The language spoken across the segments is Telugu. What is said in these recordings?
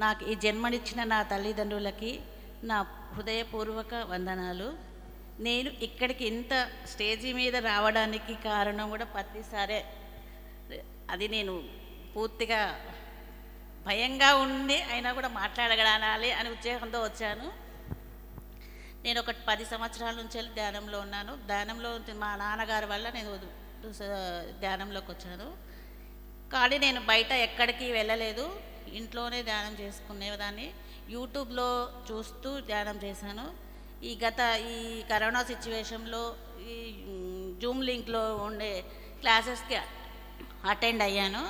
నాకు ఈ జన్మనిచ్చిన నా తల్లిదండ్రులకి నా హృదయపూర్వక వందనాలు. నేను ఇక్కడికి ఇంత స్టేజీ మీద రావడానికి కారణం కూడా ప్రతిసారే అది నేను పూర్తిగా భయంగా ఉండి అయినా కూడా మాట్లాడగలగాలి అని ఉద్దేశంతో వచ్చాను. నేను ఒక 10 సంవత్సరాల నుంచి ధ్యానంలో ఉన్నాను. ధ్యానంలో మా నాన్నగారి వల్ల నేను ధ్యానంలోకి వచ్చాను. కానీ నేను బయట ఎక్కడికి వెళ్ళలేదు, ఇంట్లోనే ధ్యానం చేసుకునేదాన్ని. యూట్యూబ్లో చూస్తూ ధ్యానం చేశాను. ఈ కరోనా సిచ్యువేషన్లో ఈ జూమ్ లింక్లో ఉండే క్లాసెస్కి అటెండ్ అయ్యాను.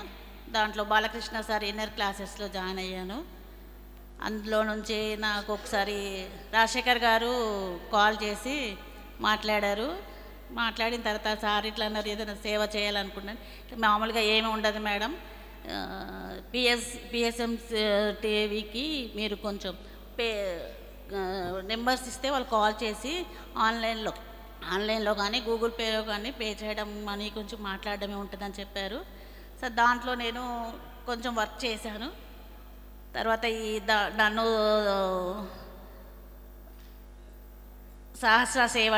దాంట్లో బాలకృష్ణ సార్ ఇన్నర్ క్లాసెస్లో జాయిన్ అయ్యాను. అందులో నుంచి నాకు ఒకసారి రాజశేఖర్ గారు కాల్ చేసి మాట్లాడారు. మాట్లాడిన తర్వాత సార్ ఇట్లా అన్నారు, ఏదైనా సేవ చేయాలనుకున్నాను. మామూలుగా ఏమి ఉండదు మేడం, పిఎస్ఎం టీవీకి మీరు కొంచెం నెంబర్స్ ఇస్తే వాళ్ళు కాల్ చేసి ఆన్లైన్లో కానీ గూగుల్ పేలో కానీ పే చేయడం, మనీ కొంచెం మాట్లాడడమే ఉంటుందని చెప్పారు. సో దాంట్లో నేను కొంచెం వర్క్ చేశాను. తర్వాత నన్ను సహస్ర సేవ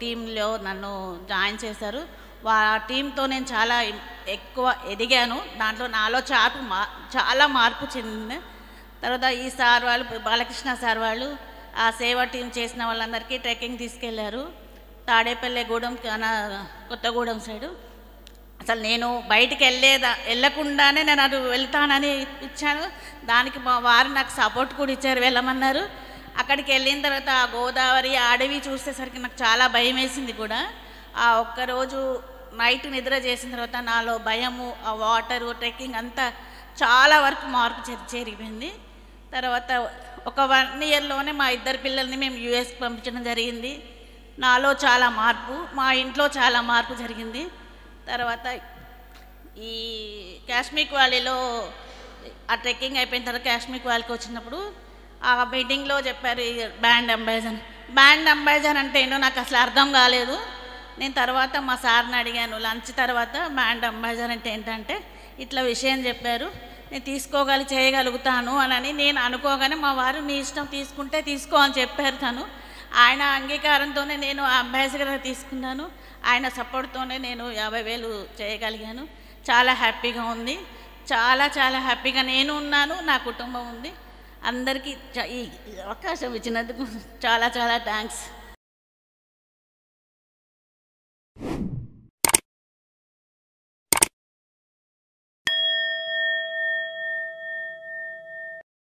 టీంలో నన్ను జాయిన్ చేశారు. టీంతో నేను చాలా ఎక్కువ ఎదిగాను. దాంట్లో నాలో చాలా మార్పు చెందింది. తర్వాత ఈ సార్ వాళ్ళు, బాలకృష్ణ సార్ వాళ్ళు ఆ సేవా టీం చేసిన వాళ్ళందరికీ ట్రెక్కింగ్ తీసుకెళ్లారు. తాడేపల్లిగూడెం, కొత్తగూడెం సైడు. అసలు నేను బయటికి వెళ్ళకుండానే నేను అది వెళ్తానని ఇచ్చాను. దానికి మా వారు నాకు సపోర్ట్ కూడా ఇచ్చారు, వెళ్ళమన్నారు. అక్కడికి వెళ్ళిన తర్వాత ఆ గోదావరి అడవి చూసేసరికి నాకు చాలా భయం వేసింది కూడా. ఆ ఒక్కరోజు నైట్ నిద్ర చేసిన తర్వాత నాలో భయము, ఆ వాటరు, ట్రెక్కింగ్ అంతా చాలా వరకు మార్పు జరిగిపోయింది. తర్వాత ఒక 1 ఇయర్లోనే మా 2 పిల్లల్ని మేము యూఎస్కి పంపించడం జరిగింది. నాలో చాలా మార్పు, మా ఇంట్లో చాలా మార్పు జరిగింది. తర్వాత ఈ కాశ్మీర్ వ్యాలీలో ఆ ట్రెక్కింగ్ అయిపోయిన తర్వాత కాశ్మీర్ వ్యాలీకి వచ్చినప్పుడు ఆ మీటింగ్లో చెప్పారు బ్యాండ్ అంబాసిడర్ అంటే ఏంటో నాకు అసలు అర్థం కాలేదు. నేను తర్వాత మా సార్ని అడిగాను లంచ్ తర్వాత, బ్యాండ్ అంబాసిడర్ అంటే ఏంటంటే ఇట్లా విషయం చెప్పారు. నేను చేయగలుగుతాను అని నేను అనుకోగానే మా వారు నీ ఇష్టం తీసుకుంటే తీసుకో అని చెప్పారు. ఆయన అంగీకారంతోనే నేను అంబాసిడర్ తీసుకున్నాను. ఆయన సపోర్ట్తోనే నేను 50,000 చేయగలిగాను. చాలా హ్యాపీగా ఉంది. చాలా చాలా హ్యాపీగా నేను ఉన్నాను, నా కుటుంబం ఉంది. అందరికీ ఈ అవకాశం ఇచ్చినందుకు చాలా చాలా థ్యాంక్స్.